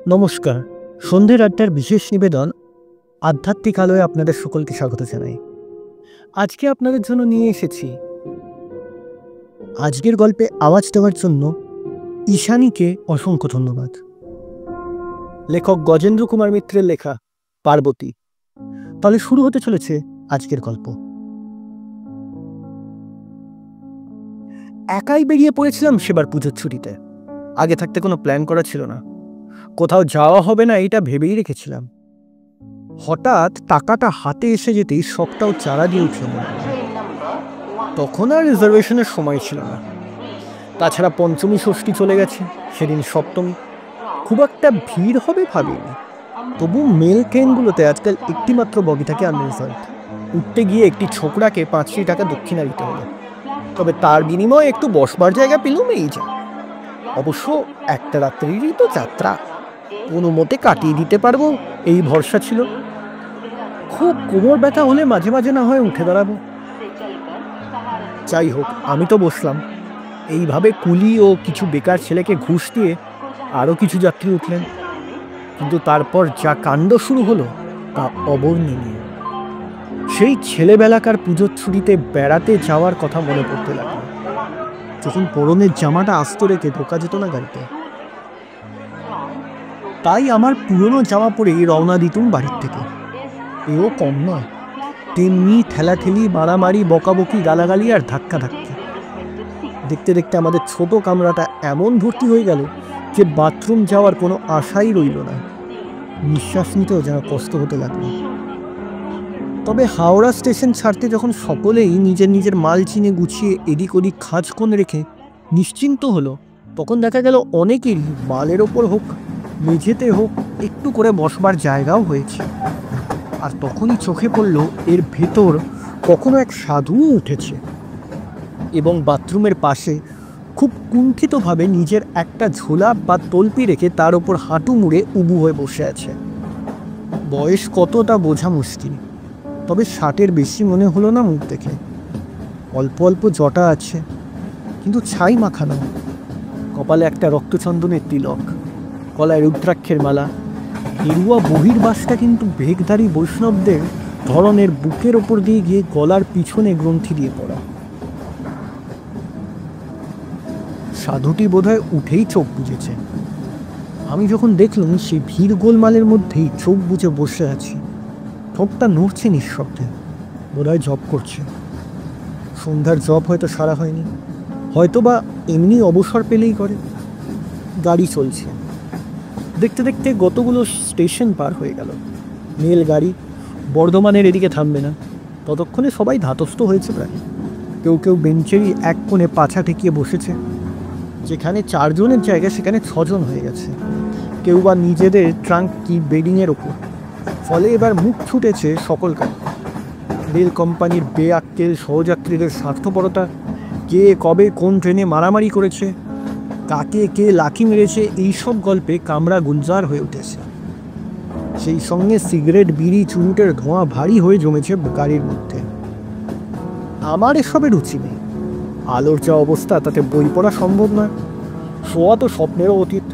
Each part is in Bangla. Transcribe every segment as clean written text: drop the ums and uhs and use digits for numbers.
নমস্কার। সন্ধ্যের আড্ডার বিশেষ নিবেদন আধ্যাত্মিক আলোয় আপনাদের সকলকে স্বাগত জানাই। আজকে আপনাদের জন্য নিয়ে এসেছি আজকের গল্পে আওয়াজ দেওয়ার জন্য ঈশানীকে অসংখ্য ধন্যবাদ। লেখক গজেন্দ্র কুমার মিত্রের লেখা পার্বতী। তাহলে শুরু হতে চলেছে আজকের গল্প। একাই বেরিয়ে পড়েছিলাম সেবার পুজোর ছুটিতে। আগে থাকতে কোনো প্ল্যান করা ছিল না, কোথাও যাওয়া হবে না এটা ভেবেই রেখেছিলাম। হঠাৎ টাকাটা হাতে এসে যেতেই সবটাও চারা দিয়ে উঠল। তখন আর রিজার্ভেশনের সময় ছিল না। তাছাড়া পঞ্চমী ষষ্ঠী চলে গেছে, সেদিন সপ্তমী। খুব একটা ভিড় হবে ভাবিনি। তবু মেল ট্রেনগুলোতে আজকাল একটিমাত্র বগি থাকে আনরিজার্ভড। উঠতে গিয়ে একটি ছোকরাকে 5টি টাকা দক্ষিণা দিতে হলো, তবে তার বিনিময়ে একটু বসবার জায়গা পেলুম, এই যা। অবশ্য একটা রাত্রিরই তো যাত্রা, কোনো মতে কাটিয়ে দিতে পারবো এই ভরসা ছিল। খুব কোমর ব্যথা হলে মাঝে মাঝে না হয় উঠে দাঁড়াবো। যাই হোক, আমি তো বসলাম। এইভাবে কুলি ও কিছু বেকার ছেলেকে ঘুষ দিয়ে আরও কিছু যাত্রী উঠলেন। কিন্তু তারপর যা কাণ্ড শুরু হলো তা অবর্ণনীয়। সেই ছেলেবেলাকার পুজোর ছুটিতে বেড়াতে যাওয়ার কথা মনে পড়তে লাগলো, যখন পরনের জামাটা আস্ত রেখে ঢোকা যেত না গাড়িতে। তাই আমার পুরনো জামা পরেই রওনা দিতুম বাড়ির থেকে। এও কম নয়, তেমনি ঠেলাঠেলি, মারামারি, বকাবকি, গালাগালি আর ধাক্কাধাক্কি। দেখতে দেখতে আমাদের ছোট কামরাটা এমন ভর্তি হয়ে গেল যে বাথরুম যাওয়ার কোনো আশাই রইল না। নিঃশ্বাস নিতেও যেন কষ্ট হতে লাগলো। তবে হাওড়া স্টেশন ছাড়তে যখন সকলেই নিজের নিজের মাল চিনে গুছিয়ে এদিক ওদিক খাঁজকোণ রেখে নিশ্চিন্ত হলো, তখন দেখা গেল অনেকেরই মালের ওপর হোক, মেঝেতে হোক, একটু করে বসবার জায়গাও হয়েছে। আর তখনই চোখে পড়ল এর ভেতর কখনো এক সাধুও উঠেছে এবং বাথরুমের পাশে খুব কুণ্ঠিতভাবে নিজের একটা ঝোলা বা তলপি রেখে তার ওপর হাঁটু মুড়ে উবু হয়ে বসে আছে। বয়স কতটা বোঝা মুশকিল, তবে 60-এর বেশি মনে হলো না মুখ দেখে। অল্প অল্প জটা আছে, কিন্তু ছাই মাখানো। কপালে একটা রক্তচন্দনের তিলক, গলায় রুদ্রাক্ষের মালা। গেরুয়া বহির্বাসটা কিন্তু ভেগধারী বৈষ্ণবদের ধরনের বুকের ওপর দিয়ে গিয়ে গলার পিছনে গ্রন্থি দিয়ে পড়া। সাধুটি বোধহয় উঠেই চোখ বুজেছে। আমি যখন দেখলাম সেই ভিড় গোলমালের মধ্যেই চোখ বুজে বসে আছি, ঠোঁটটা নড়ছে নিঃশব্দে, বোধহয় জপ করছে। সন্ধ্যার জপ হয়তো সারা হয়নি, হয়তো বা এমনি অবসর পেলেই করে। গাড়ি চলছে। দেখতে দেখতে কতগুলো স্টেশন পার হয়ে গেল। মেল গাড়ি বর্ধমানের এদিকে থামবে না, ততক্ষণে সবাই ধাতস্থ হয়েছে প্রায়। কেউ কেউ বেঞ্চেরই এক কোণে পাছা ঠেকিয়ে বসেছে। যেখানে 4 জনের জায়গা সেখানে 6 জন হয়ে গেছে। কেউ বা নিজেদের ট্রাঙ্ক কি বেডিংয়ের ওপর। ফলে এবার মুখ ছুটেছে সকলকার। রেল কোম্পানির বেআক্কেল সহযাত্রীদের স্বার্থপরতা, কে কবে কোন ট্রেনে মারামারি করেছে, কাকে কে লাথি মেরেছে, এইসব গল্পে কামরা গুলজার হয়ে উঠেছে। সেই সঙ্গে সিগারেট, বিড়ি, চুরুটের ধোঁয়া ভারী হয়ে জমেছে গাড়ির মধ্যে। আমার এসবে রুচি নেই। আলোর যা অবস্থা তাতে বই পড়া সম্ভব নয়, শোয়া তো স্বপ্নেরও অতীত,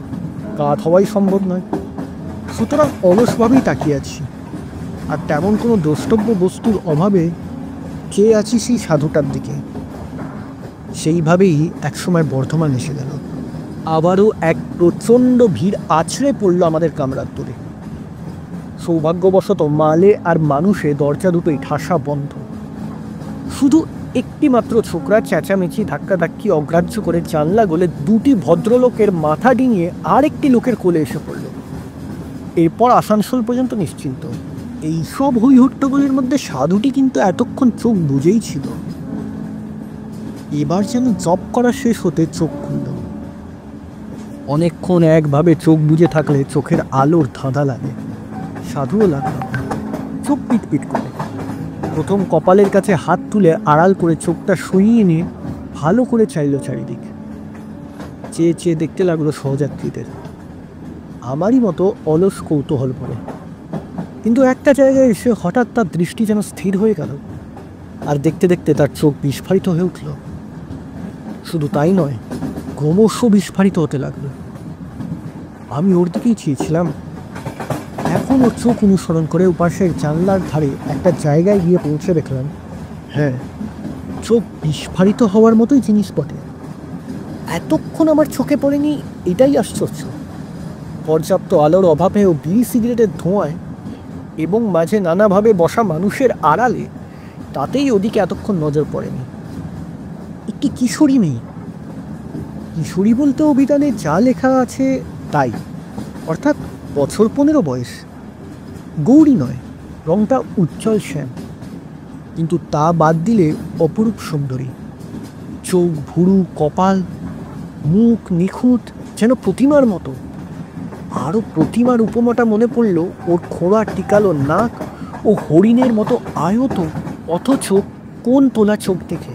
কাত হওয়াই সম্ভব নয়। সুতরাং অলসভাবেই তাকিয়ে আছি। আর তেমন কোনো দ্রষ্টব্য বস্তুর অভাবে চেয়ে আছি সেই সাধুটার দিকে। সেইভাবেই একসময় বর্ধমান এসে গেল। আবারও এক প্রচণ্ড ভিড় আছড়ে পড়ল আমাদের কামরার দূরে। সৌভাগ্যবশত মালে আর মানুষে দরজা দুটোই ঠাসা বন্ধ। শুধু একটি মাত্র ছোকরা চেঁচামেচি, ধাক্কাধাক্কি অগ্রাহ্য করে জানলা গলে 2টি ভদ্রলোকের মাথা ডিঙিয়ে আর একটি লোকের কোলে এসে পড়ল। এরপর আসানসোল পর্যন্ত নিশ্চিন্ত। এইসব হইহট্টগোলের মধ্যে সাধুটি কিন্তু এতক্ষণ চোখ বুজেই ছিল। এবার যেন জপ করা শেষ হতে চোখ খুলল। অনেকক্ষণ একভাবে চোখ বুজে থাকলে চোখের আলোর ধাঁধা লাগে। সাধুও লাগলো, চোখ পিটপিট করে। প্রথম কপালের কাছে হাত তুলে আড়াল করে চোখটা সইয়ে নিয়ে ভালো করে চাইল চারিদিক। চেয়ে চেয়ে দেখতে লাগলো সহযাত্রীদের। আমারই মতো অলস কৌতূহল পড়ে। কিন্তু একটা জায়গায় এসে হঠাৎ তার দৃষ্টি যেন স্থির হয়ে গেল, আর দেখতে দেখতে তার চোখ বিস্ফারিত হয়ে উঠল। শুধু তাই নয়, ক্রমশ বিস্ফারিত হতে লাগলো। আমি ওর দিকেই চেয়েছিলাম। এখন ওর চোখ অনুসরণ করে ওপাশের জানলার ধারে একটা জায়গায় গিয়ে পৌঁছে দেখলাম, হ্যাঁ, চোখ বিস্ফারিত হওয়ার মতোই জিনিস বটে। এতক্ষণ আমার চোখে পড়েনি, এটাই আশ্চর্য। পর্যাপ্ত আলোর অভাবে ও বিড়ি সিগারেটের ধোঁয়ায় এবং মাঝে নানাভাবে বসা মানুষের আড়ালে, তাতেই ওদিকে এতক্ষণ নজর পড়েনি। একটি কিশোরী মেয়ে, কিশোরী বলতে অভিধানে যা লেখা আছে তাই, অর্থাৎ বছর 15 বয়স। গৌরী নয়, রংটা উজ্জ্বল শ্যাম, কিন্তু তা বাদ দিলে অপরূপ সুন্দরী। চোখ, ভুরু, কপাল, মুখ নিখুঁত, যেন প্রতিমার মতো। আরও প্রতিমার উপমাটা মনে পড়ল ওর খোঁড়া টিকালো নাক ও হরিণের মতো আয়ত অথচ কোন তোলা চোখ দেখে,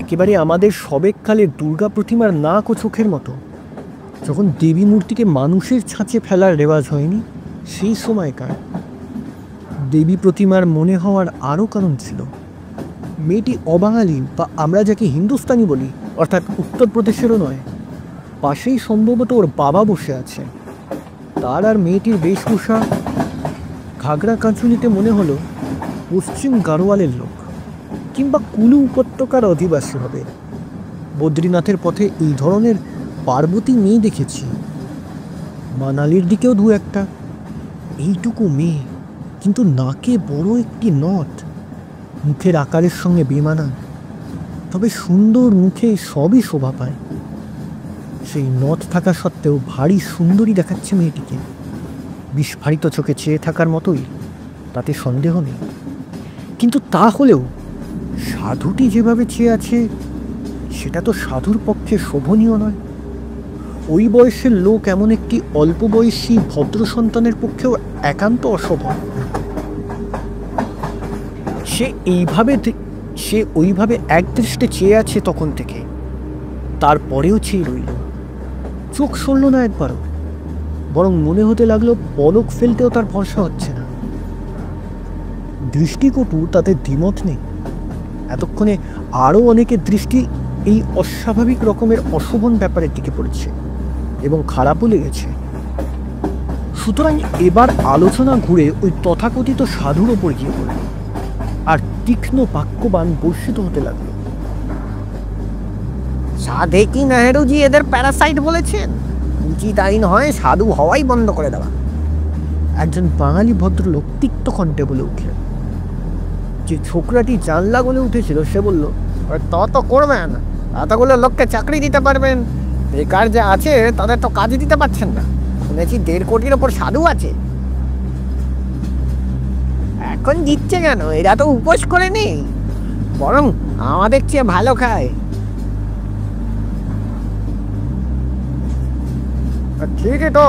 একেবারে আমাদের সবেককালের দুর্গা প্রতিমার নাক ও চোখের মতো। যখন দেবী মূর্তিকে মানুষের ছাঁচে ফেলার রেওয়াজ হয়নি, সেই সময়কার দেবী প্রতিমার মনে হওয়ার আরও কারণ ছিল। মেয়েটি অবাঙালি বা আমরা যাকে হিন্দুস্তানি বলি, অর্থাৎ উত্তরপ্রদেশেরও নয়। পাশেই সম্ভবত ওর বাবা বসে আছে। তার আর মেয়েটির বেশভূষা, ঘাগরা কাঁচুনিতে মনে হলো পশ্চিম গাড়োয়ালের লোক, কিংবা কুলু উপত্যকার অধিবাসী হবে। বদ্রীনাথের পথে এই ধরনের পার্বতী মেয়ে দেখেছি, মানালির দিকেও দু একটা। এইটুকু মেয়ে, কিন্তু নাকে বড় একটি নথ, মুখের আকারের সঙ্গে বেমানান, তবে সুন্দর মুখে সবই শোভা পায়। সেই নথ থাকা সত্ত্বেও ভারী সুন্দরী দেখাচ্ছে মেয়েটিকে, বিস্ফারিত চোখে চেয়ে থাকার মতোই, তাতে সন্দেহ নেই। কিন্তু তা হলেও সাধুটি যেভাবে চেয়ে আছে, সেটা তো সাধুর পক্ষে শোভনীয় নয়। ওই বয়সের লোক এমন একটি অল্প বয়সী ভদ্র সন্তানের পক্ষেও একান্ত অশোভন। সে ওইভাবে একদৃষ্টে চেয়ে আছে তখন থেকে, তারপরেও চেয়ে রইল। চোখ সরল না একবারও, বরং মনে হতে লাগলো পলক ফেলতেও তার ভরসা হচ্ছে না। দৃষ্টিকটু, তাতে দ্বিমত নেই। এতক্ষণে আরও অনেকের দৃষ্টি এই অস্বাভাবিক রকমের অশোভন ব্যাপারের দিকে পড়েছে এবং খারাপও লেগেছে। সুতরাং এবার আলোচনা ঘুরে ওই তথাকথিত সাধুর ওপর গিয়ে পড়ল, আর তীক্ষ্ণ বাক্যবান বর্ষিত হতে লাগলো। সাধে কি নেহরুজি এদের প্যারাসাইট বলেছেন? উচিত আইন হয় সাধু হওয়াই বন্ধ করে দেওয়া। একজন বাঙালি ভদ্রলোক তিক্ত কণ্ঠে বলে উঠলেন। যে ছোকরাটি জানলা গলে উঠেছিল সে বলল, তো করবেন, এতগুলো লোককে চাকরি দিতে পারবেন, বেকার যে আছে তাদের তো কাজে দিতে পারছেন না। শুনেছি 1.5 কোটির ওপর সাধু আছে। এখন দিচ্ছে কেন? এরা তো উপোস করে নেই, বরং আমাদের চেয়ে ভালো খায়। ঠিকই তো,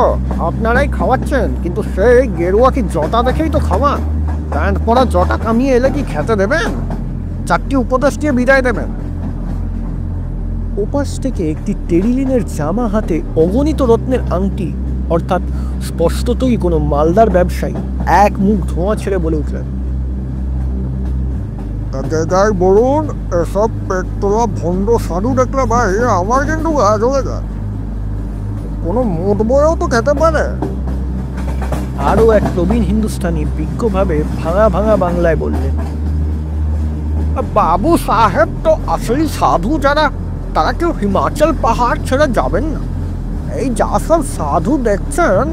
আপনারাই খাওয়াচ্ছেন, কিন্তু সেই গেরুয়া কি জটা দেখেই তো খাওয়ান। প্যান্ট পরা জটা কামিয়ে এলে কি খেতে দেবেন? 4টি উপদেশ দিয়ে বিদায় দেবেন। ওপাশ থেকে একটি টেরিলিনের জামা হাতে অগণিত রত্নের আংটি, অর্থাৎ স্পষ্টতই কোনো মালদার ব্যবসায়ী, এক মুখ ধোঁয়া ছেড়ে বলে উঠলেন, বলুন, এসব পেট তোলা ভণ্ড সাধু দেখলে ভাই আমার কিন্তু গা জ্বলে যায়। কোনো মোট বয়েও তো খেতে পারে। আরও এক প্রবীণ হিন্দুস্তানি বিজ্ঞভাবে ভাঙা ভাঙা বাংলায় বললেন, বাবু সাহেব তো আসলে সাধু যারা, তারা কেউ হিমাচল পাহাড় ছেড়ে যাবেন না। এই যা সব সাধু দেখছেন,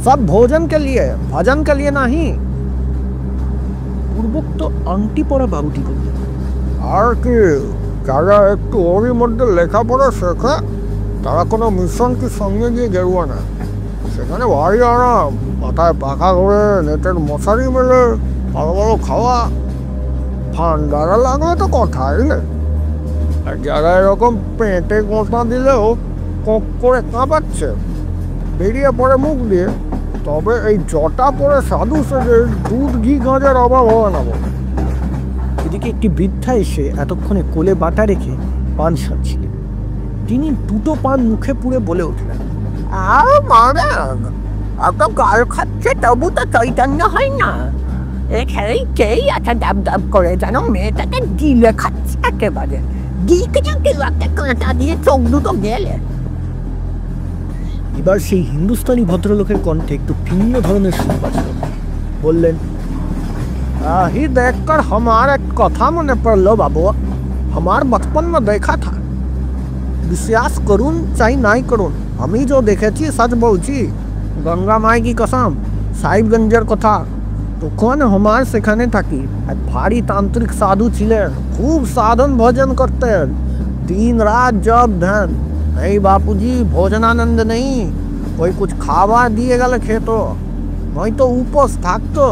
সব ভোজন কে লিয়ে, ভজন কে লিয়ে নাহি। পূর্বোক্ত আংটি পরা বাবুটি বললেন, আর কি, যারা একটু ওরই মধ্যে লেখাপড়া শেখে, তারা কোনো মিশনকে সঙ্গে গিয়ে গেরুয়া না। সেখানে ভারী আরাম, মাথায় পাখা ঘুরে, নেটের মশারি মেলে, ভালো ভালো খাওয়া, ঠান্ডারা লাগলে তো কথাই নেই। আর যারা এরকম পেটে গোঁটা দিলেও কোঁক করে কাঁপাচ্ছে, বেরিয়ে পড়ে মুখ দিয়ে, তবে এই জটা পরে সাধু সেজে দুধ ঘি গাঁজার অভাব হবে না। এদিকে একটি বৃদ্ধা এসে এতক্ষণে কোলে বাটা রেখে পান সারছিলেন। তিনি 2টো পান মুখে পুরে বলে উঠলেন, অত গাল খাচ্ছে তবু তো চৈতন্য হয় না। এখানেই কেই আছে ডাব ডাব করে, যেন মেয়েটাকে গিলে খাচ্ছে একেবারে। গিলকে কেউ একটা কাঁটা দিয়ে চোখ দুটো গেলে। এবার সেই হিন্দুস্তানি ভদ্রলোকের কণ্ঠে একটু ভিন্ন ধরনের সুর বাজল। বললেন, ही देखकर हमारा एक कथा मने पड़लो बाबू। हमार बचपन में देखा था। विश्वास करूं चाहे नहीं करूं, हमी जो देखेছি सच বলছি। গঙ্গা মাই কি কসম, সাহিবগঞ্জের কথা। তখন আমার সেখানে থাকি এক ভারী তান্ত্রিক সাধু ছিলেন, খুব সাধন ভজন করতেন, दिन रात जब ध्यान। नहीं बापूजी, भोजनानंद नहीं, कोई कुछ खावा दिए गले खेतो, नहीं तो उपवास থাকতো।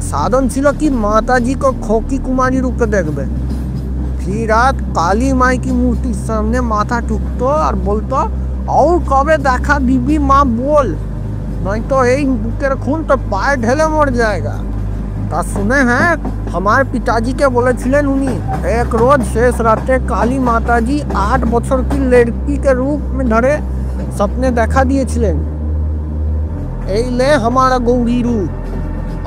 साधन ছিল कि माता जी को खोकी कुमारी रूप देखबे। फिर रात काली माई की मूर्ति सामने माथा टुकतो और बोलतो, और कबे देखा दीबी माँ बोल, नहीं तो यही बुकेर खून तो पाए ढेले मर जाएगा। ता सुने हैं हमारे पिताजी के बोले छिलेन उन्हीं, एक रोज शेष राते काली माता जी 8 बछर की लड़की के रूप में धरे सपने देखा दिए छिलेन। এই ले हमारा गौरी रूप,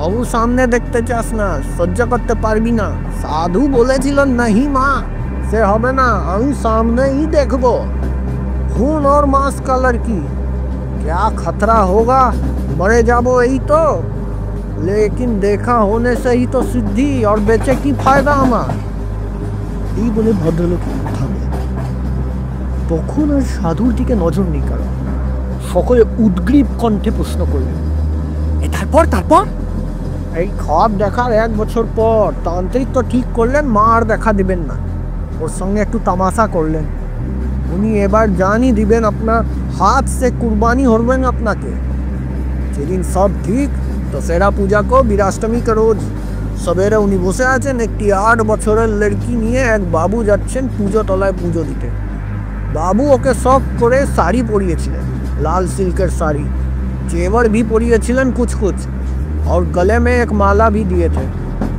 और सामने देखते चास ना, सज्जा करते पारबी ना। साधु बोले छिलो, नहीं माँ से होबे ना, আমি सामने ही देखबो, खून और मांस का लड़की। क्या खतरा होगा, मरे जाबो यही तो, लेकिन देखा होने से ही तो सिद्धि, और बेचे की फायदा हमार। এই বলে ভদ্রলোক থামলেন। তখন আর সাধুর দিকে নজর নেই কারো। সকলে উদ্গ্রীব কণ্ঠে প্রশ্ন করলেন, তারপর তারপর এই খাপ দেখার 1 বছর পর তান্ত্রিক তো ঠিক করলেন মা আর দেখা দিবেন না, ওর সঙ্গে একটু তামাশা করলেন। উনি এবার জানি দিবেন, আপনার হাত সে কুরবানি হবেন আপনাকে। যেদিন সব ঠিক, তো সেরা পূজা কো বীরাষ্টমী কে রোজ সবেরে উনি বসে আছেন, একটি 8 বছরের লড়কি নিয়ে এক বাবু যাচ্ছেন পুজো তলায় পুজো দিতে। বাবু ওকে শখ করে শাড়ি পরিয়েছিলেন, लाल सिल्कर साड़ी, जेवर भी परिएছিলেন कुछ कुछ, और गले में एक माला भी दिए थे।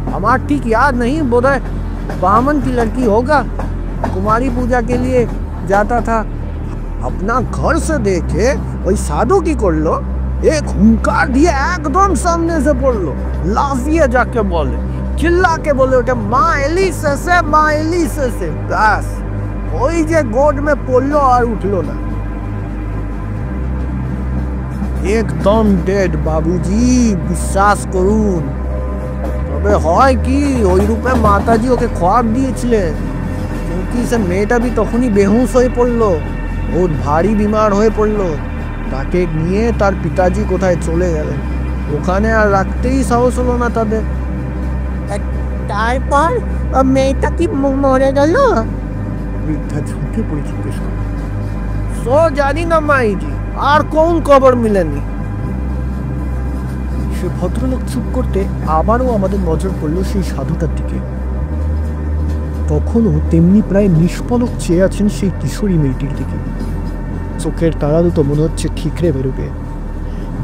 हमार ठीक याद नहीं, बोधे बामन की लड़की होगा, कुमारी पूजा के लिए जाता था। अपना घर से देखे वही साधु की कर लो, एक हुंकार दिए एकदम सामने से पड़ लो, लाफिए जाके बोले, चिल्ला के बोले उठे, माँ एलिसे से, माँ एलिसे से। बस वही जे गोद में पड़लो और उठलो ना, एकदम डेड बाबूजी, विश्वास করুন। তবে হয় কি, ওই রূপে মাতাজি ওকে খোয়াব দিয়েছিলেন, কিন্তু সে মেয়েটা भी তখনই বেহুশ হয়ে পড়লো, বহুত ভারী বিমার হয়ে পড়লো। তাকে নিয়ে তার পিতাজি কোথায় চলে গেলেন, ওখানে আর রাখতেই সাহস হলো না তাদের। তারপর মেয়েটা কি মরে গেল? বৃদ্ধা ঝুঁকে পড়ে জিজ্ঞেস করল। সো জানি না মাইজি, আর কোন খবর মিলেনি। সে ভদ্রলোক চুপ করতে আবারও আমাদের নজর পড়ল সেই সাধুটার দিকে। তখনও তেমনি প্রায় নিষ্পলক চেয়ে আছেন সেই কিশোরী মেয়েটির দিকে। চোখের তারা দুটো মনে হচ্ছে ঠিকরে বেরোবে।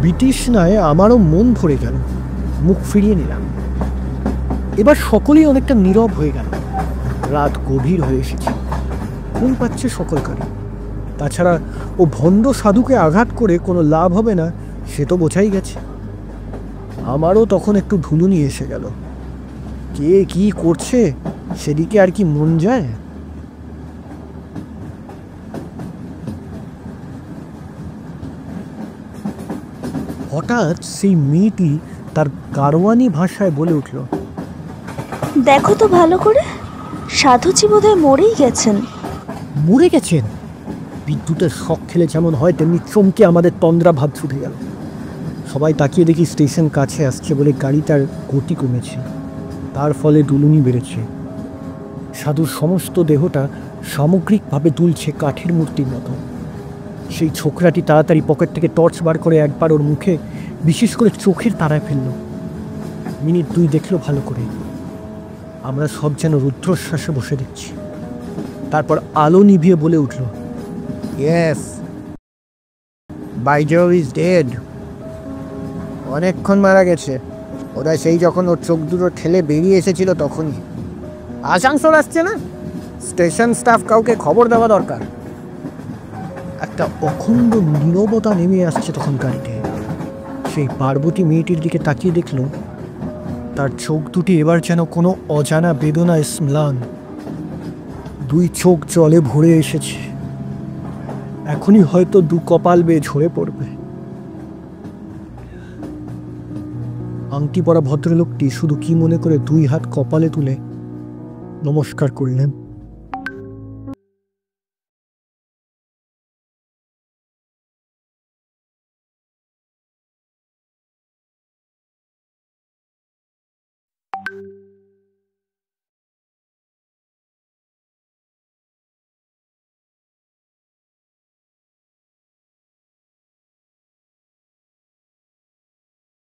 বিতৃষ্ণায় আমারও মন ভরে গেল, মুখ ফিরিয়ে নিলাম। এবার সকলেই অনেকটা নীরব হয়ে গেল। রাত গভীর হয়ে এসেছে, ঘুম পাচ্ছে সকলকারই। তাছাড়া ও ভণ্ড সাধুকে আঘাত করে কোনো লাভ হবে না, সে তো বোঝাই গেছে। আমারও তখন একটু ঢুলুনি এসে গেল। কে কি করছে সেদিকে আর কি মন যায়? হঠাৎ সেই মেয়েটি তার গারোয়ানি ভাষায় বলে উঠল, দেখো তো ভালো করে, সাধুজি বোধহয় মরেই গেছেন। মরে গেছেন? বিদ্যুতের শক খেলে যেমন হয় তেমনি চমকে আমাদের তন্দ্রা ভাব ছুটে গেল। সবাই তাকিয়ে দেখি স্টেশন কাছে আসছে বলে গাড়িটার গতি কমেছে, তার ফলে দুলুনি বেড়েছে। সাধুর সমস্ত দেহটা সামগ্রিকভাবে দুলছে কাঠের মূর্তির মতো। সেই ছোকরাটি তাড়াতাড়ি পকেট থেকে টর্চ বার করে একবার ওর মুখে, বিশেষ করে চোখের তারায় ফেলল। মিনিট 2 দেখলো ভালো করে। আমরা সব যেন রুদ্রশ্বাসে বসে দেখছি। তারপর আলো নিভিয়ে বলে উঠল, ইয়েস, বাইজো ইজ ডেড। অনেকক্ষণ মারা গেছে। ওরা সেই যখন ওর চোখ দুটো ঠেলে বেরিয়ে এসেছিল তখনই। আসানসোল আসছে না, স্টেশন স্টাফ কাউকে খবর দেওয়া দরকার। একটা অখণ্ড নীরবতা নেমে আসছে তখন গাড়িতে। সেই পার্বতী মেয়েটির দিকে তাকিয়ে দেখল, তার চোখ দুটি এবার যেন কোনো অজানা বেদনায় ম্লান। 2 চোখ জলে ভরে এসেছে। এখন তখনই হয়তো দু কপাল বেয়ে ঝরে পড়বে। আংটি পরা ভদ্রলোকটি শুধু কি মনে করে 2 হাত কপালে তুলে নমস্কার করলেন।